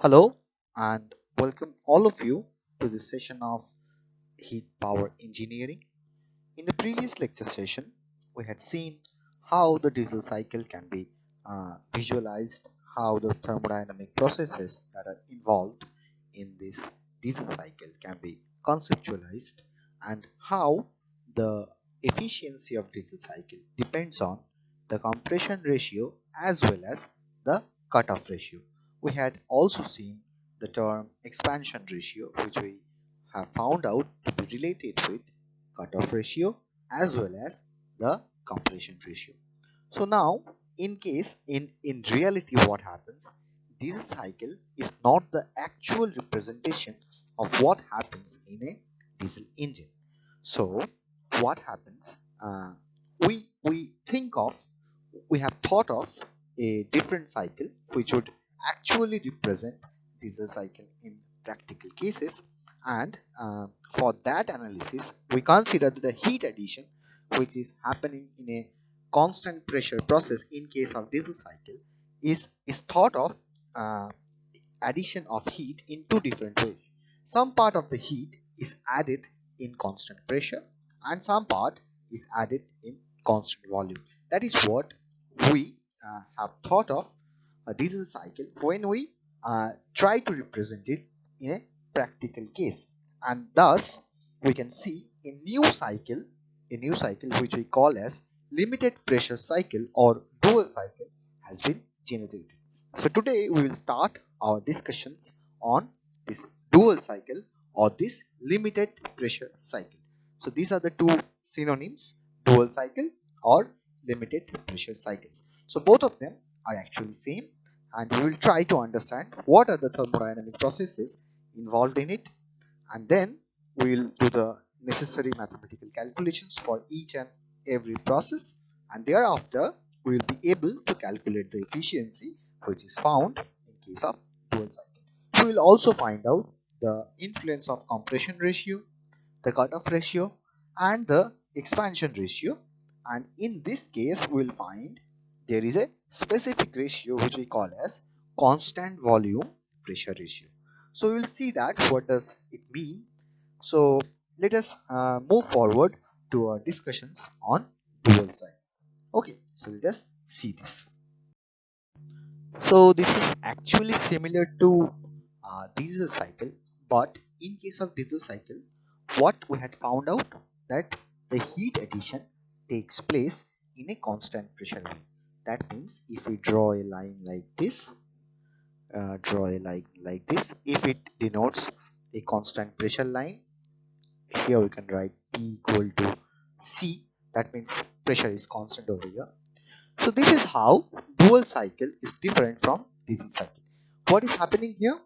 Hello and welcome all of you to this session of Heat Power Engineering. In the previous lecture session, we had seen how the diesel cycle can be visualized, how the thermodynamic processes that are involved in this diesel cycle can be conceptualized, and how the efficiency of diesel cycle depends on the compression ratio as well as the cutoff ratio. We had also seen the term expansion ratio, which we have found out to be related with cutoff ratio as well as the compression ratio. So now, in reality, what happens? Diesel cycle is not the actual representation of what happens in a diesel engine. So what happens? We think of we have thought of a different cycle which would actually represent diesel cycle in practical cases, and for that analysis we consider the heat addition which is happening in a constant pressure process in case of diesel cycle is thought of uh, addition of heat in two different ways. Some part of the heat is added in constant pressure and some part is added in constant volume. That is what we have thought of a diesel cycle when we try to represent it in a practical case, and thus we can see a new cycle which we call as limited pressure cycle or dual cycle has been generated. So today we will start our discussions on this dual cycle or this limited pressure cycle. So these are the two synonyms: dual cycle or limited pressure cycles. So both of them are actually same, and we will try to understand what are the thermodynamic processes involved in it, and then we will do the necessary mathematical calculations for each and every process, and thereafter we will be able to calculate the efficiency which is found in case of dual cycle. We will also find out the influence of compression ratio, the cutoff ratio, and the expansion ratio, and in this case we will find there is a specific ratio which we call as constant volume pressure ratio. So we will see that what does it mean. So let us move forward to our discussions on dual cycle. Okay, so let us see this. So this is actually similar to diesel cycle, but in case of diesel cycle, what we had found out that the heat addition takes place in a constant pressure line. That means if we draw a line like this, if it denotes a constant pressure line, here we can write P equal to C. That means pressure is constant over here. So this is how dual cycle is different from diesel cycle. What is happening here?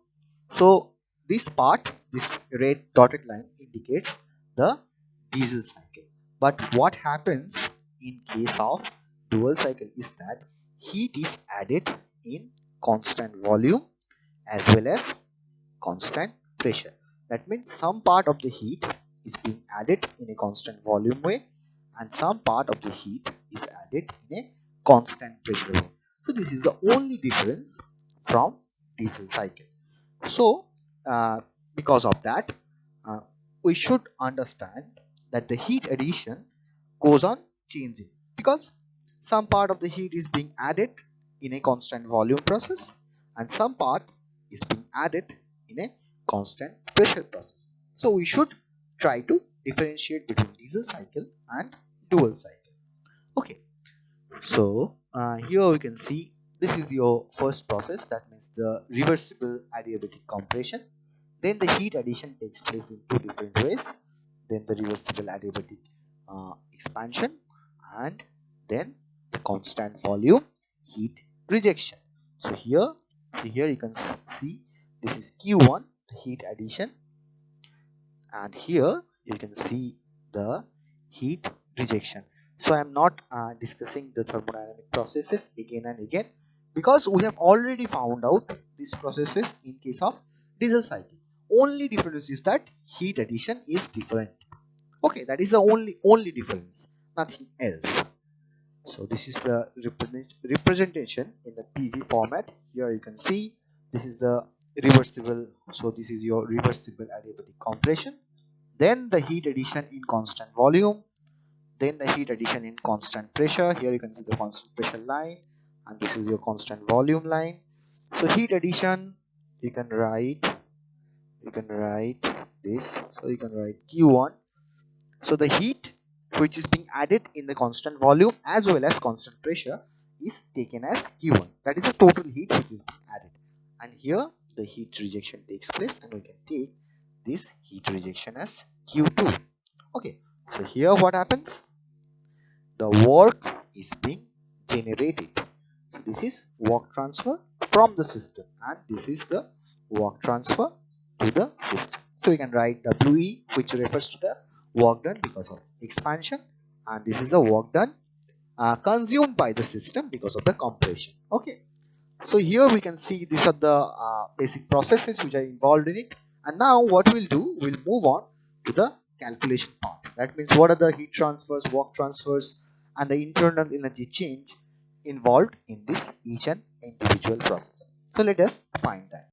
So this part, this red dotted line indicates the diesel cycle. But what happens in case of dual cycle is that heat is added in constant volume as well as constant pressure. That means some part of the heat is being added in a constant volume way and some part of the heat is added in a constant pressure way. So this is the only difference from diesel cycle. So because of that, uh, we should understand that the heat addition goes on changing, because some part of the heat is being added in a constant volume process and some part is being added in a constant pressure process. So we should try to differentiate between diesel cycle and dual cycle. Okay, so here we can see this is your first process, that means the reversible adiabatic compression. Then the heat addition takes place in two different ways. Then the reversible adiabatic expansion, and then the constant volume heat rejection. So here you can see this is Q1, the heat addition, and here you can see the heat rejection. So I am not discussing the thermodynamic processes again and again, because we have already found out these processes in case of diesel cycle. Only difference is that heat addition is different. Okay, that is the only difference, nothing else. So this is the representation in the PV format. Here you can see this is the reversible, so this is your reversible adiabatic compression. Then the heat addition in constant volume, then the heat addition in constant pressure. Here you can see the constant pressure line, and this is your constant volume line. So heat addition, you can write this, so you can write Q1. So the heat which is being added in the constant volume as well as constant pressure is taken as Q1. That is the total heat which is being added. And here the heat rejection takes place, and we can take this heat rejection as Q2. Okay, so here what happens? The work is being generated. So this is work transfer from the system, and this is the work transfer to the system. So we can write WE, which refers to the work done because of expansion, and this is the work done consumed by the system because of the compression. Okay, so here we can see these are the basic processes which are involved in it. And now what we'll do, we'll move on to the calculation part. That means what are the heat transfers, work transfers, and the internal energy change involved in this each and individual process. So let us find that.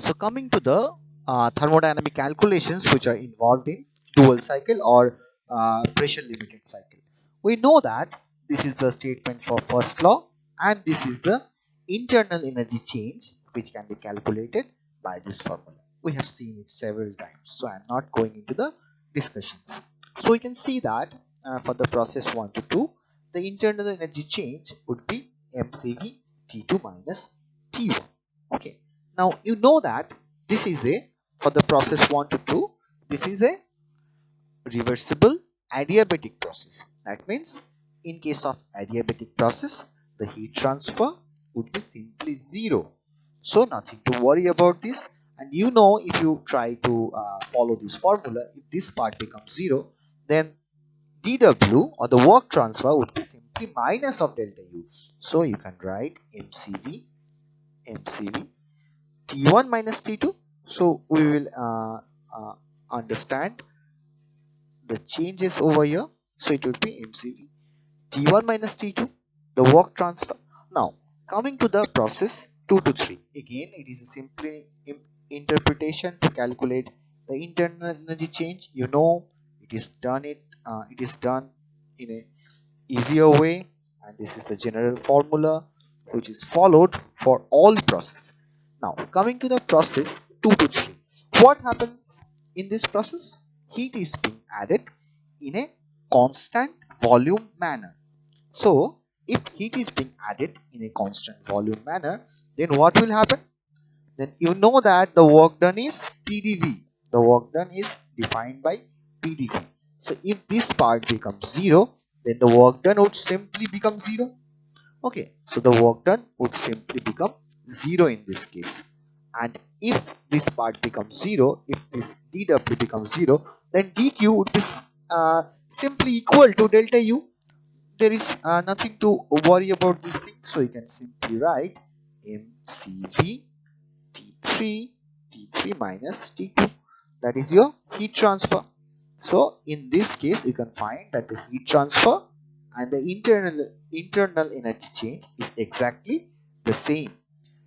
So coming to the thermodynamic calculations which are involved in dual cycle or pressure limited cycle. We know that this is the statement for first law, and this is the internal energy change which can be calculated by this formula. We have seen it several times, so I am not going into the discussions. So we can see that for the process 1 to 2, the internal energy change would be mcv T2 minus T1. Okay, now you know that this is a, for the process 1 to 2, this is a reversible adiabatic process. That means in case of adiabatic process, the heat transfer would be simply zero. So nothing to worry about this. And you know, if you try to follow this formula, if this part becomes zero, then dW or the work transfer would be simply minus of delta U. So you can write mcv T1 minus T2. So we will understand the changes over here. So it would be mcv T1 minus T2, the work transfer. Now coming to the process 2 to 3, again it is a simply interpretation to calculate the internal energy change. You know, it is done in a easier way, and this is the general formula which is followed for all process. Now coming to the process 2 to 3, what happens in this process? Heat is being added in a constant volume manner. So if heat is being added in a constant volume manner, then what will happen? Then you know that the work done is PdV. The work done is defined by PdV. So if this part becomes 0, then the work done would simply become 0. Okay, so the work done would simply become 0 in this case. And if this part becomes 0, if this dW becomes 0, then dQ would be simply equal to delta U. There is nothing to worry about this thing, so you can simply write mcv T3 minus T2, that is your heat transfer. So in this case you can find that the heat transfer and the internal energy change is exactly the same.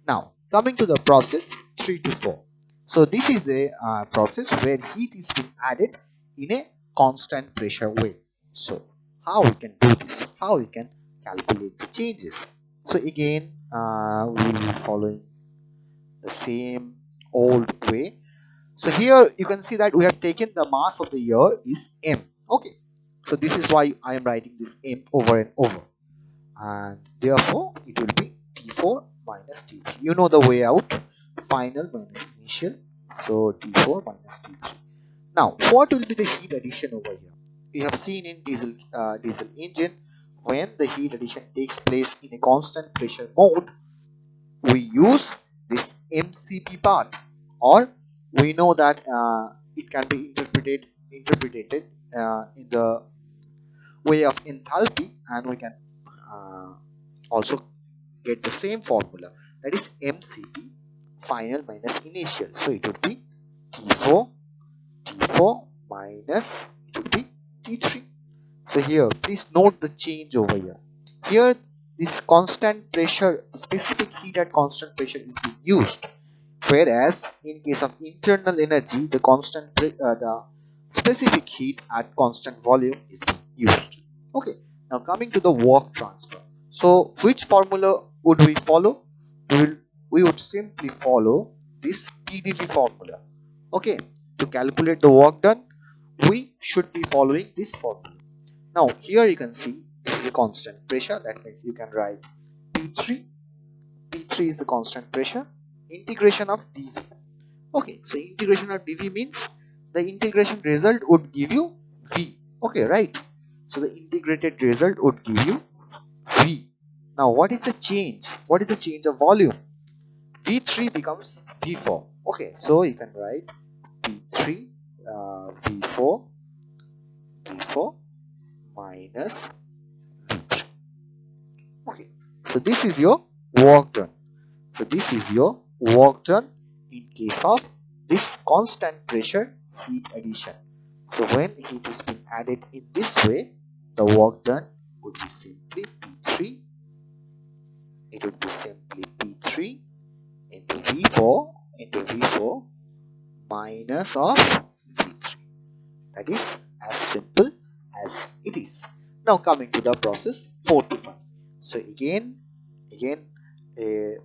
Now coming to the process 3 to 4, so this is a process where heat is being added in a constant pressure way. So how we can do this, how we can calculate the changes? So again we will be following the same old way. So here you can see that we have taken the mass of the air is m. Okay, so this is why I am writing this m over and over, and therefore it will be T4 minus T3. You know the way out, final minus initial, so T4 minus T3. Now what will be the heat addition over here? You have seen in diesel engine, when the heat addition takes place in a constant pressure mode, we use this MCP part, or we know that it can be interpreted in the way of enthalpy, and we can uh, also get the same formula, that is MCP final minus initial. So it would be T4 minus, it would be T3. So here please note the change over here. Here this constant pressure, specific heat at constant pressure is being used. Whereas in case of internal energy, the the specific heat at constant volume is used. Okay. Now coming to the work transfer. So which formula would we follow? We would simply follow this PdV formula. Okay. To calculate the work done, we should be following this formula. Now here you can see this is the constant pressure. That means you can write P3. P3 is the constant pressure. Integration of dV. Okay, so integration of dV means the integration result would give you V. Okay, right. So the integrated result would give you V. Now what is the change? What is the change of volume? V3 becomes V4. Okay, so you can write P3 V4 minus V3. Okay, so this is your work done. So this is your work done in case of this constant pressure heat addition. So when heat is being added in this way, the work done would be simply P3. It would be simply P3 into V4 minus of V3. That is as simple as it is. Now coming to the process 4 to 1. So again a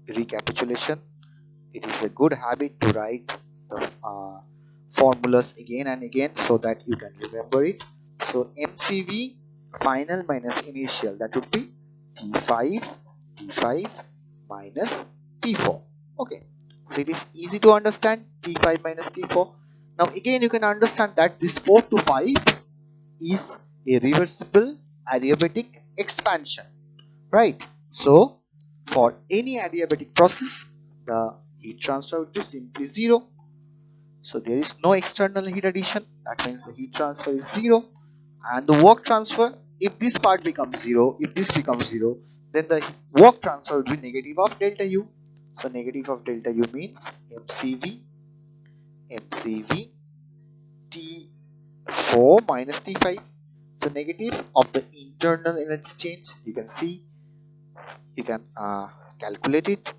recapitulation. It is a good habit to write the formulas again and again so that you can remember it. So MCV final minus initial, that would be T5 minus T4. Okay, so it is easy to understand, T5 minus T4. Now again you can understand that this 4 to 5 is a reversible adiabatic expansion, right? So for any adiabatic process, the heat transfer would be simply 0. So there is no external heat addition. That means the heat transfer is 0. And the work transfer, if this part becomes 0, if this becomes 0, then the work transfer would be negative of delta U. So negative of delta U means MCV T4 minus T5. So negative of the internal energy change, you can see, you can calculate it.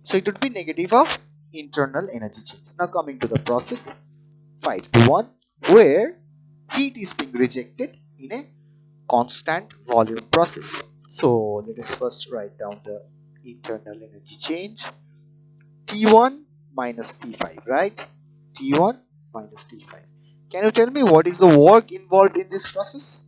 So it would be negative of internal energy change. Now coming to the process 5 to 1, where heat is being rejected in a constant volume process. So let us first write down the internal energy change. T1 minus T5, right? T1 minus T5. Can you tell me what is the work involved in this process?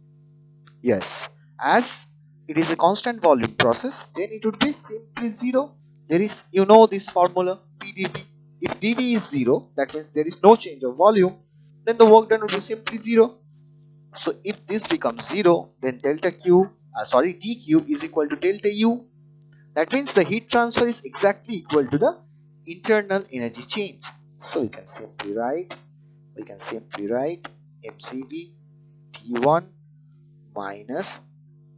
Yes, as it is a constant volume process, then it would be simply 0. There is, you know, this formula PdV. If dV is 0, that means there is no change of volume, then the work done would be simply 0. So if this becomes 0, then dq is equal to delta U. That means the heat transfer is exactly equal to the internal energy change. So we can simply write MCV T1 minus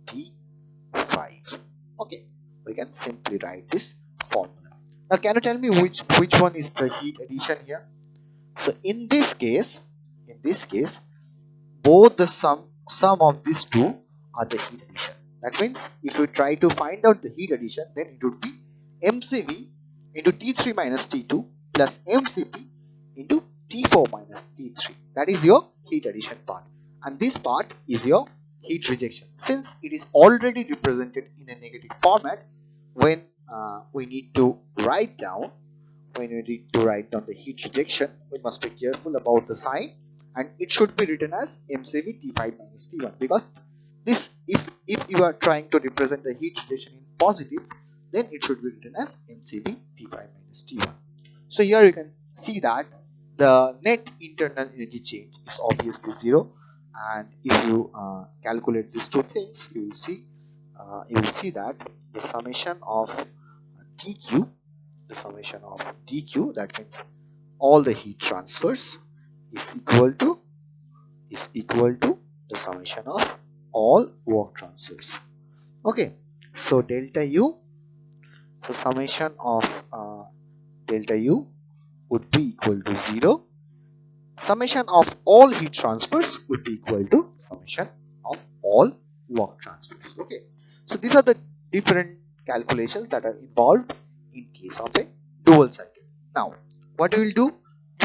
T5. Okay, we can simply write this formula. Now can you tell me which one is the heat addition here? So in this case, both the sum of these two are the heat addition. That means if we try to find out the heat addition, then it would be MCV into T3 minus T2 plus MCP into T4 minus T3. That is your heat addition part. And this part is your heat rejection. Since it is already represented in a negative format, when we need to write down the heat rejection, we must be careful about the sign, and it should be written as MCV T5 minus T1, because this, if you are trying to represent the heat rejection in positive, then it should be written as MCV T5 minus T1. So here you can see that the net internal energy change is obviously 0, and if you calculate these two things, you will see that the summation of dq that means all the heat transfers is equal to the summation of all work transfers. Okay, so summation of delta U would be equal to 0. Summation of all heat transfers would be equal to summation of all work transfers. Okay, so these are the different calculations that are involved in case of a dual cycle. Now what we will do,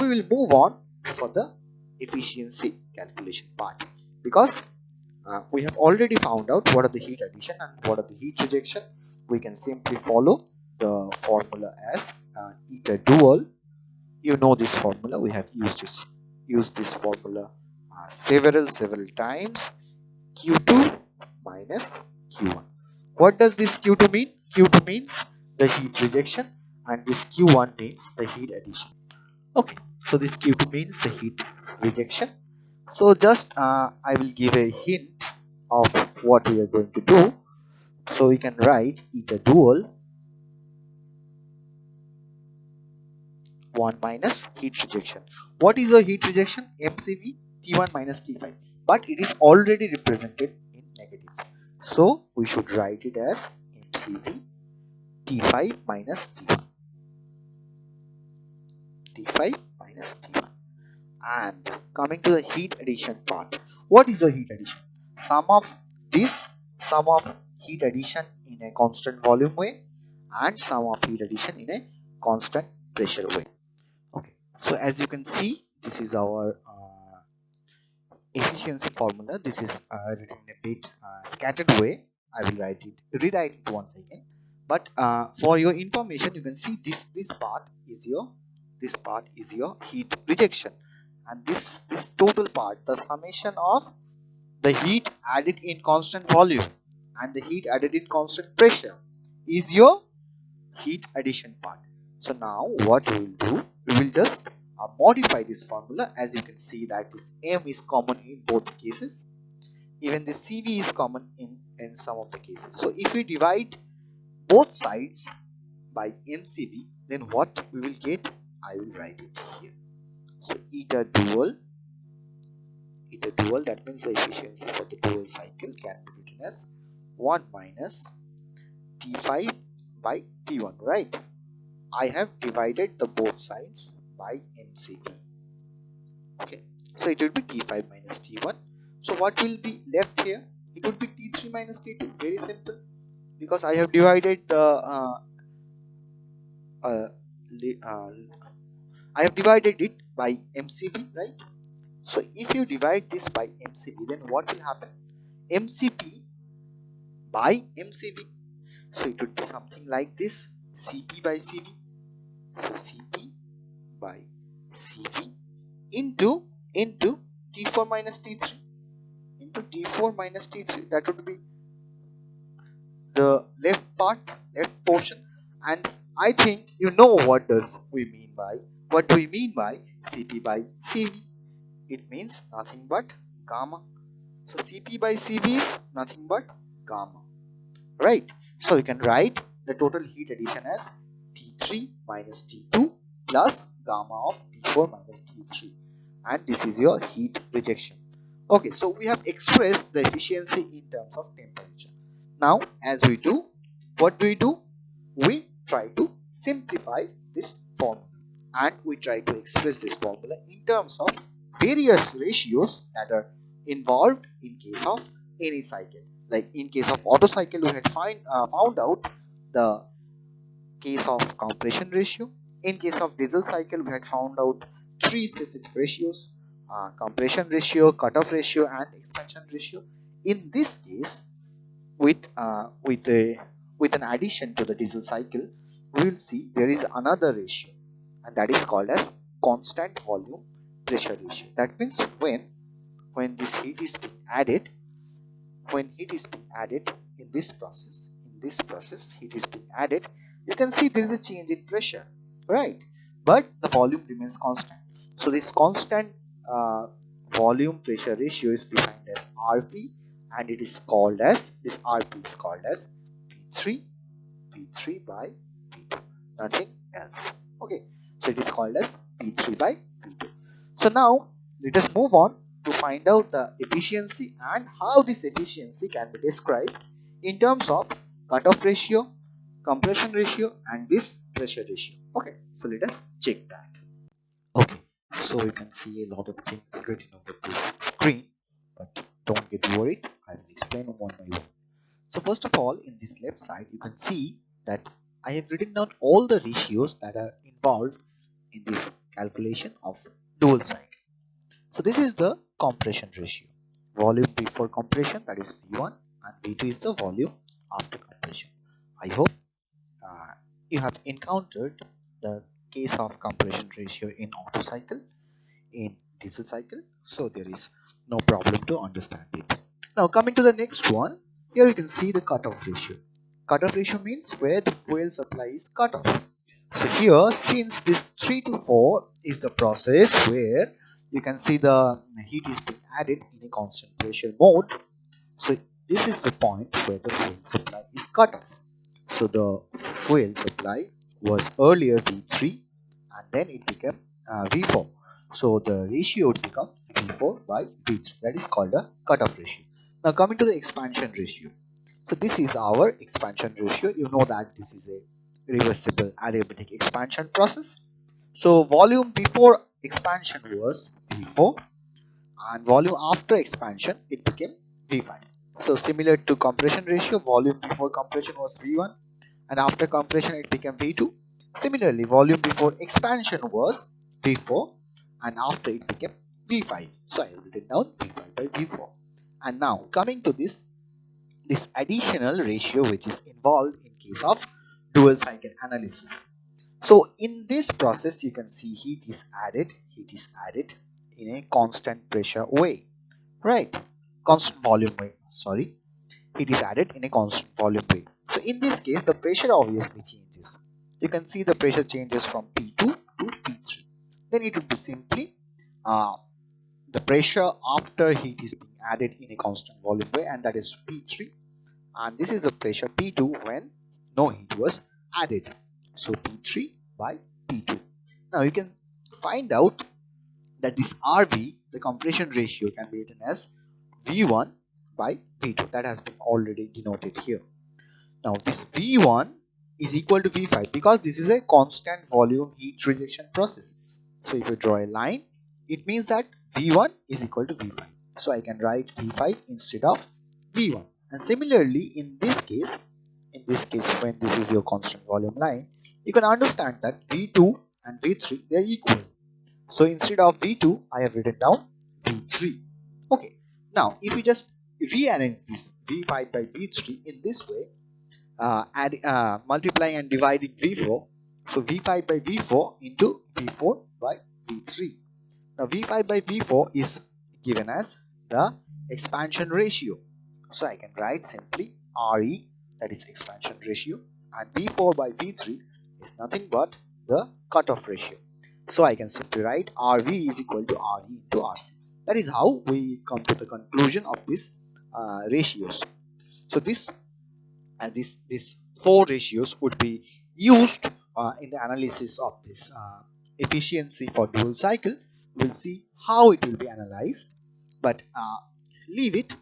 we will move on for the efficiency calculation part, because we have already found out what are the heat addition and what are the heat rejection. We can simply follow the formula as eta dual. You know this formula, we have used this formula several times. Q2 minus Q1. What does this Q2 mean? Q2 means the heat rejection and this Q1 means the heat addition. Okay, so this Q2 means the heat rejection. So just I will give a hint of what we are going to do. So we can write eta dual 1 minus heat rejection. What is a heat rejection? MCV T1 minus T5, but it is already represented in negative. So we should write it as MCV T5 minus T1. T5 minus T1. And coming to the heat addition part. What is a heat addition? Sum of heat addition in a constant volume way and sum of heat addition in a constant pressure way. Okay, so as you can see, this is our efficiency formula. This is written in a bit scattered way. I will rewrite it once again. But for your information, you can see this part is your heat rejection, and this total part, the summation of the heat added in constant volume and the heat added in constant pressure, is your heat addition part. So now what we will do, we will just modify this formula. As you can see that this M is common in both cases, even the CV is common in some of the cases. So if we divide both sides by MCV, then what we will get, I will write it here. So eta dual, that means the efficiency for the dual cycle can be written as 1 minus T5 by T1, right? I have divided the both sides by MCV. Okay, so it will be T5 minus T1. So what will be left here? It would be T3 minus T2. Very simple, because I have divided the I have divided it by MCV, right? So if you divide this by MCV, then what will happen? MCP by MCV. So it would be something like this: CP by CV. So CP by CV into T4 minus T3 into T4 minus T3. That would be the left portion. And I think you know what do we mean by CP by CV. It means nothing but gamma. So CP by CV is nothing but gamma, right? So you can write the total heat addition as T3 minus T2 plus gamma of T4 minus T3, and this is your heat rejection. Okay, so we have expressed the efficiency in terms of temperature. Now as we do, what do? We try to simplify this formula, and we try to express this formula in terms of various ratios that are involved in case of any cycle. Like in case of Otto cycle, we had found out the case of compression ratio. In case of diesel cycle, we had found out three specific ratios: compression ratio, cutoff ratio, and expansion ratio. In this case, with an addition to the diesel cycle, we will see there is another ratio, and that is called as constant volume pressure ratio. That means when this heat is being added, in this process heat is being added, you can see there is a change in pressure, right? But the volume remains constant. So this constant volume pressure ratio is defined as RP, and it is called as, this RP is called as P3 by P2, nothing else. Okay, so it is called as P3 by P2. So now let us move on to find out the efficiency and how this efficiency can be described in terms of cutoff ratio, compression ratio, and this pressure ratio. Okay, so let us check that. Okay, so you can see a lot of things written over this screen, but don't get worried, I will explain one by one. So first of all, in this left side, you can see that I have written down all the ratios that are involved in this calculation of dual cycle. So this is the compression ratio. Volume before compression, that is V1, and V2 is the volume after compression. I hope uh, you have encountered the case of compression ratio in Otto cycle, in diesel cycle, so there is no problem to understand it. Now coming to the next one, here you can see the cutoff ratio. Cutoff ratio means where the fuel supply is cut off. So here, since this 3 to 4 is the process where you can see the heat is being added in a constant pressure mode, so this is the point where the fuel supply is cut off. So the fuel supply was earlier V3 and then it became V4. So the ratio would become V4 by V3. That is called a cutoff ratio. Now coming to the expansion ratio. So this is our expansion ratio. You know that this is a reversible adiabatic expansion process. So volume before expansion was V4 and volume after expansion it became V5. So similar to compression ratio, volume before compression was V1 and after compression it became V2. Similarly, volume before expansion was V4 and after it became V5. So I have written down V5 by V4. And now coming to this additional ratio which is involved in case of dual cycle analysis. So in this process you can see heat is added in a constant pressure way, right? Constant volume way, sorry. It is added in a constant volume way. So in this case, the pressure obviously changes. You can see the pressure changes from P2 to P3. Then it would be simply uh, the pressure after heat is being added in a constant volume way, and that is P3. And this is the pressure P2 when no heat was added. So P3 by P2. Now you can find out that this RV, the compression ratio, can be written as V1 by V2. That has been already denoted here. Now this V1 is equal to V5 because this is a constant volume heat rejection process. So if you draw a line, it means that V1 is equal to V5. So I can write V5 instead of V1. And similarly, in this case when this is your constant volume line, you can understand that V2 and V3 they are equal. So instead of V2, I have written down V3. Okay. Now, if you just rearrange this V5 by V3 in this way, multiplying and dividing V4, so V5 by V4 into V4 by V3. Now, V5 by V4 is given as the expansion ratio. So I can write simply RE, that is expansion ratio, and V4 by V3 is nothing but the cutoff ratio. So I can simply write RV is equal to RE into RC. That is how we come to the conclusion of these ratios. So these four ratios would be used in the analysis of this efficiency for dual cycle. We'll see how it will be analyzed, but leave it.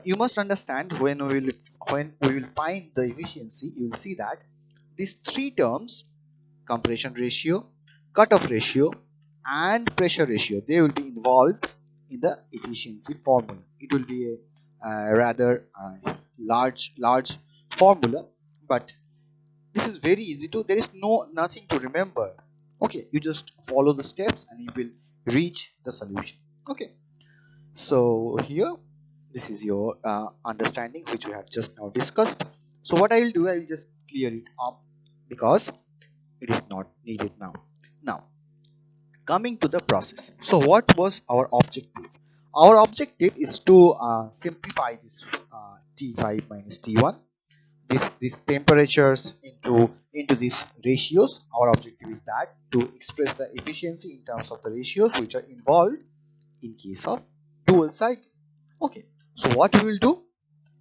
You must understand when we will find the efficiency, you will see that these three terms, compression ratio, cutoff ratio, and pressure ratio, they will be involved in the efficiency formula. It will be a rather large formula, but this is very easy to, there is nothing to remember. Okay, you just follow the steps and you will reach the solution. Okay, so here this is your understanding which we have just now discussed. So what I will do, I will just clear it up because it is not needed now. Now coming to the process, so what was our objective? Our objective is to simplify this T5 minus T1, these temperatures into these ratios. Our objective is that to express the efficiency in terms of the ratios which are involved in case of dual cycle. Okay, so what we will do,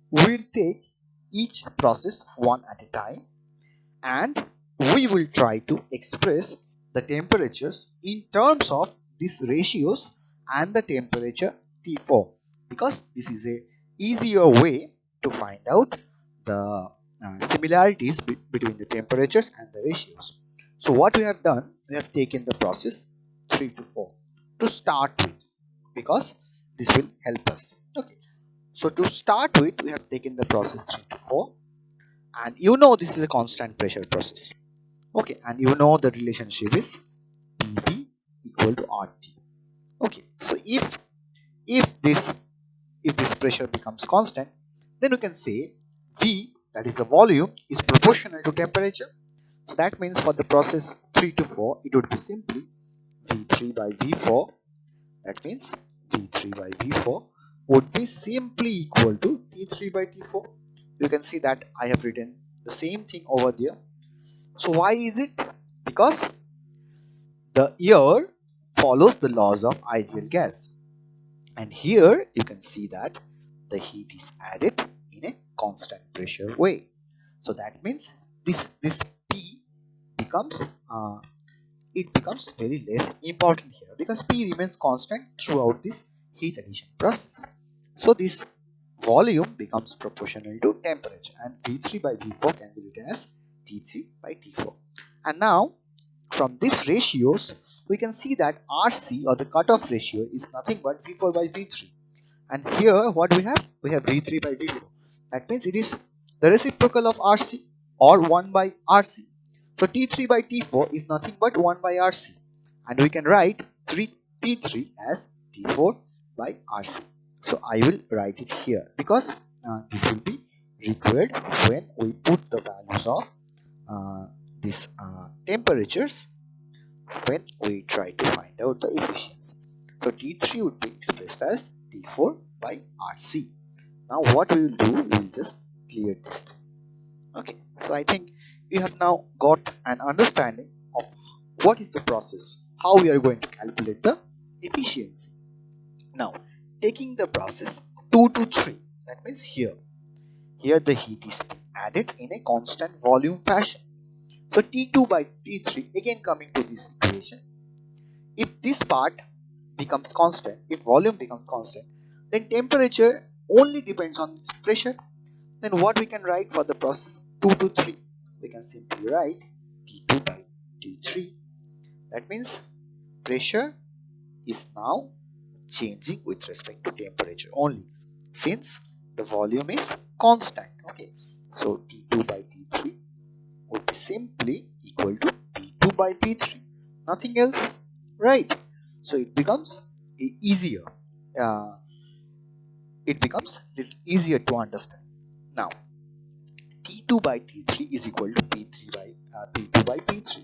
we will take each process one at a time and we will try to express the temperatures in terms of these ratios and the temperature T4, because this is a easier way to find out the similarities between the temperatures and the ratios. So what we have done, we have taken the process 3 to 4 to start with, because this will help us. Okay, so to start with, we have taken the process 3 to 4, and you know this is a constant pressure process. Okay, and you know the relationship is PV equal to RT. Okay, so if this pressure becomes constant, then we can say V, that is the volume, is proportional to temperature. So that means for the process 3 to 4, it would be simply V3 by V4. That means V3 by V4 would be simply equal to T3 by T4. You can see that I have written the same thing over there. So why is it? Because the air follows the laws of ideal gas. And here you can see that the heat is added in a constant pressure way. So that means this P becomes it becomes very less important here, because P remains constant throughout this heat addition process. So this volume becomes proportional to temperature, and V3 by V4 can be written as T3 by T4. And now from these ratios we can see that RC, or the cutoff ratio, is nothing but V4 by V3. And here what we have? We have V3 by V4. That means it is the reciprocal of RC, or 1 by RC. So T3 by T4 is nothing but 1 by RC. And we can write T3 as T4 by RC. So I will write it here, because this will be required when we put the values of these temperatures when we try to find out the efficiency. So T3 would be expressed as T4 by RC. Now what we will do, we will just clear this thing. Okay, so I think you have now got an understanding of what is the process, how we are going to calculate the efficiency. Now, taking the process 2 to 3, that means here the heat is added in a constant volume fashion. So T2 by T3, again coming to this equation, if this part becomes constant, if volume becomes constant, then temperature only depends on pressure. Then what we can write for the process 2 to 3? We can simply write T2 by T3. That means pressure is now changing with respect to temperature only, since the volume is constant. Okay, so T2 by T3 would be simply equal to P2 by P3, nothing else, right? So it becomes easier. It becomes little easier to understand. Now, T2 by T3 is equal to P2 by P3.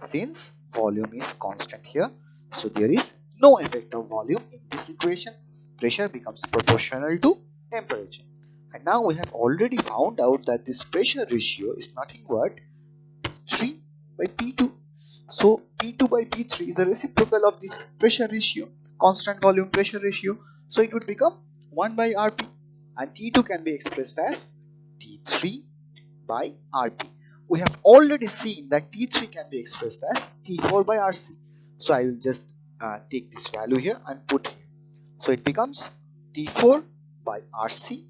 Since volume is constant here, so there is no effect of volume in this equation. Pressure becomes proportional to temperature. And now we have already found out that this pressure ratio is nothing but P3 by P2. So P2 by P3 is the reciprocal of this pressure ratio, constant volume pressure ratio. So it would become 1 by Rp, and T2 can be expressed as T3 by Rp. We have already seen that T3 can be expressed as T4 by Rc. So I will just take this value here and put here. So it becomes T4 by Rc,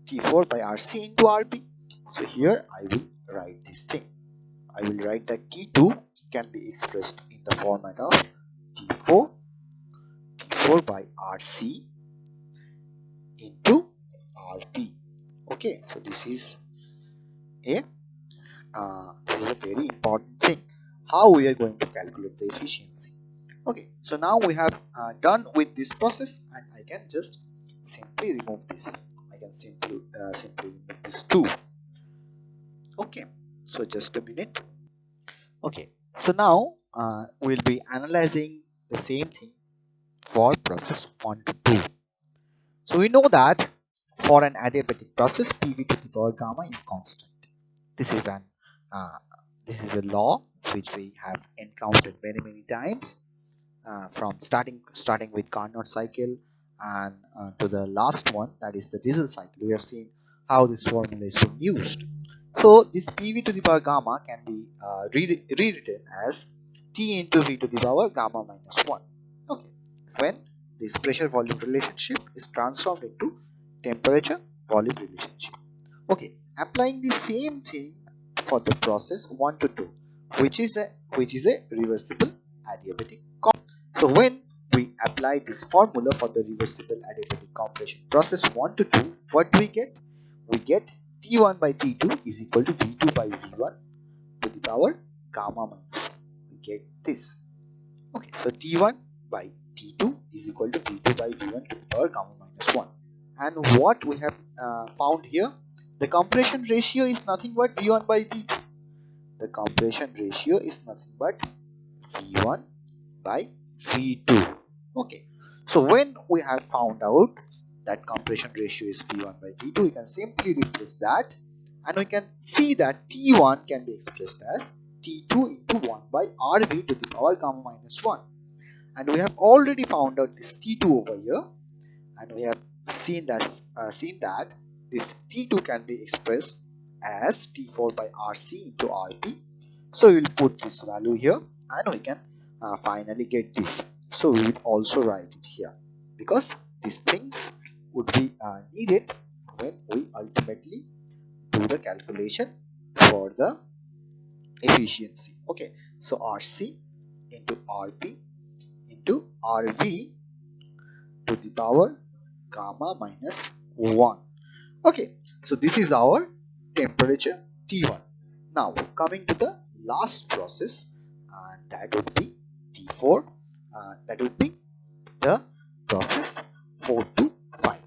T4 by Rc into Rp. So here I will write this thing. I will write that T2 can be expressed in the format of T4 by Rc into Rp. Okay, so this is a very important thing, how we are going to calculate the efficiency. Okay, so now we have done with this process, and I can just simply remove this. I can simply remove this too. Okay, so just a minute. Okay, so now we'll be analyzing the same thing for process 1 to 2. So we know that for an adiabatic process, PV to the power gamma is constant. This is an this is a law which we have encountered many times, from starting with Carnot cycle and to the last one, that is the diesel cycle. We have seen how this formula is being used. So this PV to the power gamma can be rewritten as T into V to the power gamma minus 1. Okay, when this pressure volume relationship is transformed into temperature volume relationship. Okay, applying the same thing for the process 1 to 2, which is a reversible adiabatic compression. So when we apply this formula for the reversible adiabatic compression process 1 to 2, what do we get? We get T1 by T2 is equal to V2 by V1 to the power gamma minus 1. We get this. Okay, so T1 by T2 is equal to V2 by V1 to the power gamma minus 1. And what we have found here, the compression ratio is nothing but V1 by V2. The compression ratio is nothing but V1 by V2. Okay, so when we have found out that compression ratio is V1 by V2, we can simply replace that, and we can see that T1 can be expressed as T2 into 1 by RV to the power gamma minus 1. And we have already found out this T2 over here, and we have seen that this T2 can be expressed as T4 by RC into RP. So we will put this value here, and we can finally get this. So we will also write it here, because these things would be needed when we ultimately do the calculation for the efficiency. Okay, so RC into RP into RV to the power gamma minus 1. Okay, so this is our temperature T1. Now coming to the last process, that would be T4. That would be the process 4 to 5.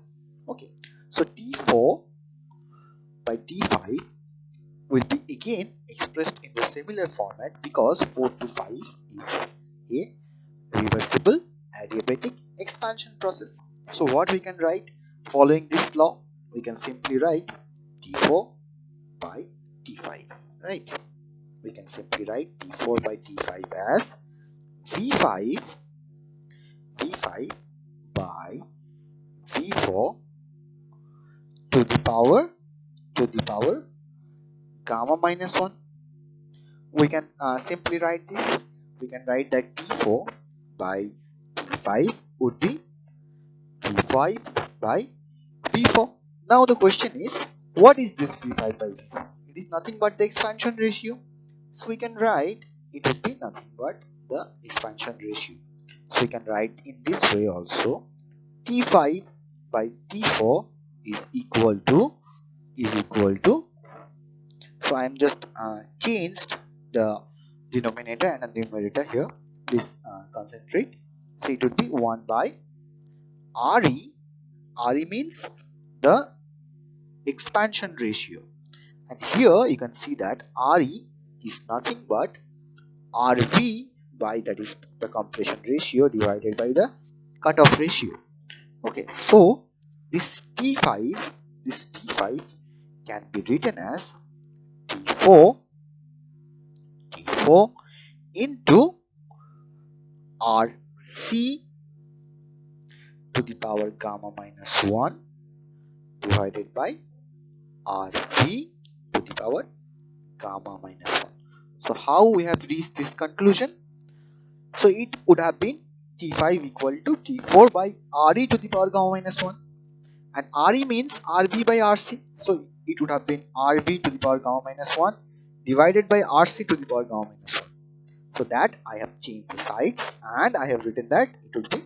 Okay, so T4 by T5 will be again expressed in the similar format, because 4 to 5 is a reversible adiabatic expansion process. So what we can write following this law? We can simply write T4 by T5, right? We can simply write T4 by T5 as V5 by V4 to the power gamma minus 1. We can simply write this. We can write that T4 by T5 would be V5 by V4. Now the question is, what is this V5 by V4? It is nothing but the expansion ratio. So we can write it would be nothing but the expansion ratio. So we can write in this way also. T5 by T4 is equal to so I am just changed the denominator and the numerator here. Please concentrate. So it would be 1 by RE. RE means the expansion ratio, and here you can see that RE is nothing but RV by, that is the compression ratio, divided by the cutoff ratio. Okay, so this T5 can be written as T4 into RC to the power gamma minus 1 divided by RV to the power gamma minus 1. So how we have reached this conclusion? So it would have been T5 equal to T4 by RE to the power gamma minus 1, and RE means RV by RC. So it would have been RV to the power gamma minus 1 divided by RC to the power gamma minus 1. So that I have changed the sides, and I have written that it would be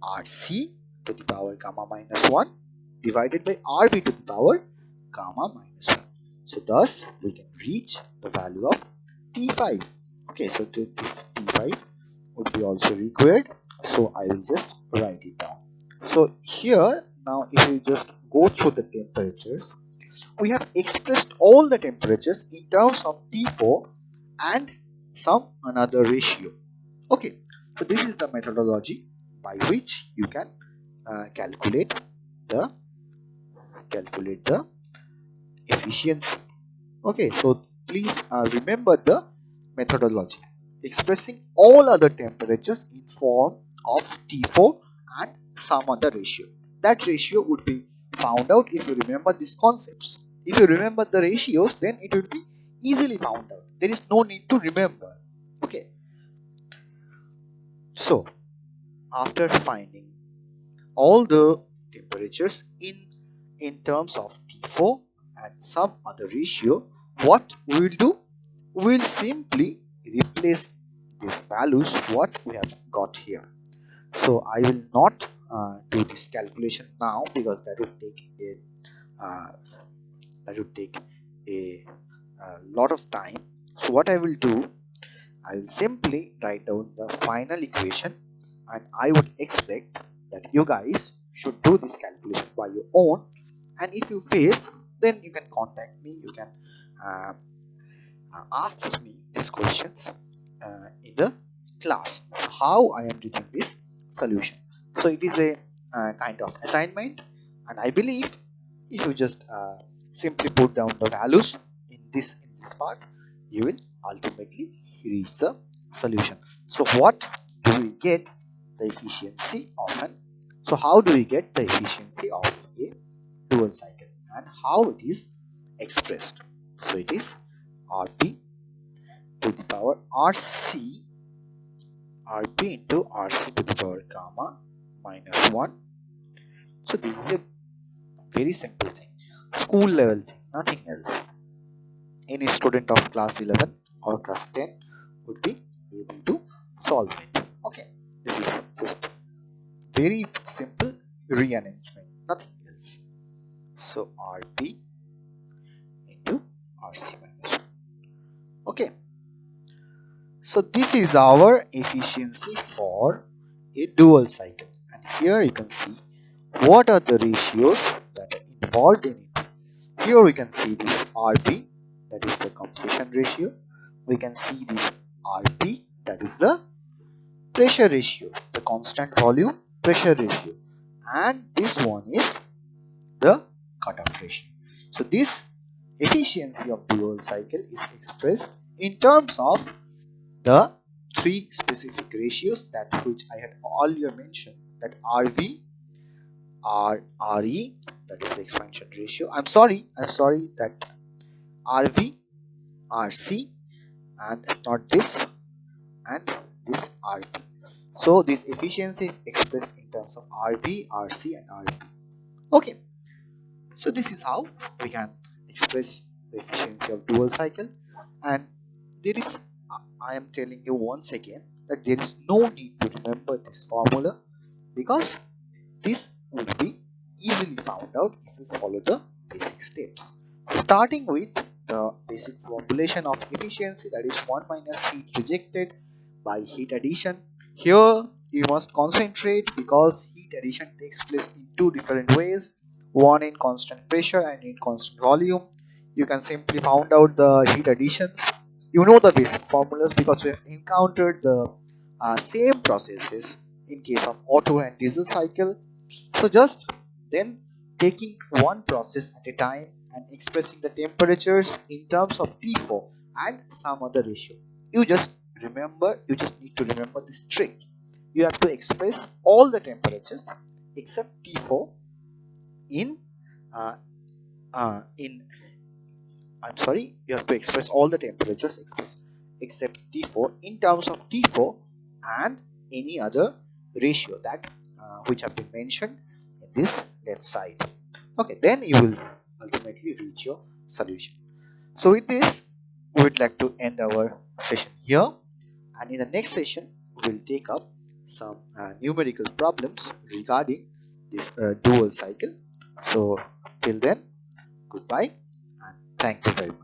RC to the power gamma minus 1 divided by RV to the power gamma minus 1. So thus we can reach the value of T5. Okay, so this T5 would be also required. So I will just write it down. So here now, if you just go through the temperatures, we have expressed all the temperatures in terms of T4 and some another ratio. Okay, so this is the methodology by which you can calculate the efficiency. Okay, so please remember the methodology, expressing all other temperatures in form of T4 and some other ratio. That ratio would be found out if you remember these concepts. If you remember the ratios, then it will be easily found out. There is no need to remember. Okay, so after finding all the temperatures in terms of T4 and some other ratio, what we will do? We will simply replace these values what we have got here. So I will not do this calculation now, because that would take a lot of time. So what I will do, I will simply write down the final equation, and I would expect that you guys should do this calculation by your own. And if you face, then you can contact me, you can uh, ask me these questions in the class, how I am reaching this solution. So it is a kind of assignment, and I believe if you just simply put down the values in this part, you will ultimately reach the solution. So what do we get the efficiency of an so how do we get the efficiency of a dual cycle and how it is expressed? So it is Rp to the power Rc into Rc to the power gamma minus 1. So this is a very simple thing, school level thing, nothing else. Any student of class 11 or class 10 would be able to solve it. Okay, this is just very simple rearrangement, nothing else. So Rp into Rc minus 1. Okay, so this is our efficiency for a dual cycle, and here you can see what are the ratios that are involved in it. Here we can see this Rp, that is the completion ratio. We can see this Rp, that is the pressure ratio, the constant volume pressure ratio, and this one is the cutoff ratio. So this efficiency of dual cycle is expressed in terms of the three specific ratios that which I had earlier mentioned, that RV, RE, that is the expansion ratio. I'm sorry that RV, RC, and not this, and this RP. So this efficiency is expressed in terms of RV, RC, and RP. Okay, so this is how we can express the efficiency of dual cycle, and there is I am telling you once again that there is no need to remember this formula, because this will be easily found out if you follow the basic steps. Starting with the basic formulation of efficiency, that is 1 minus heat rejected by heat addition. Here you must concentrate because heat addition takes place in two different ways, one in constant pressure and in constant volume. You can simply find out the heat additions. You know the basic formulas because we have encountered the same processes in case of Otto and diesel cycle. So just then taking one process at a time and expressing the temperatures in terms of T4 and some other ratio. You just need to remember this trick. You have to express all the temperatures except T4 in uh, in I'm sorry, you have to express all the temperatures except T4 in terms of T4 and any other ratio that which have been mentioned in this left side. Okay, then you will ultimately reach your solution. So with this, we would like to end our session here, and in the next session we will take up some numerical problems regarding this dual cycle. So till then, goodbye and thank you very much.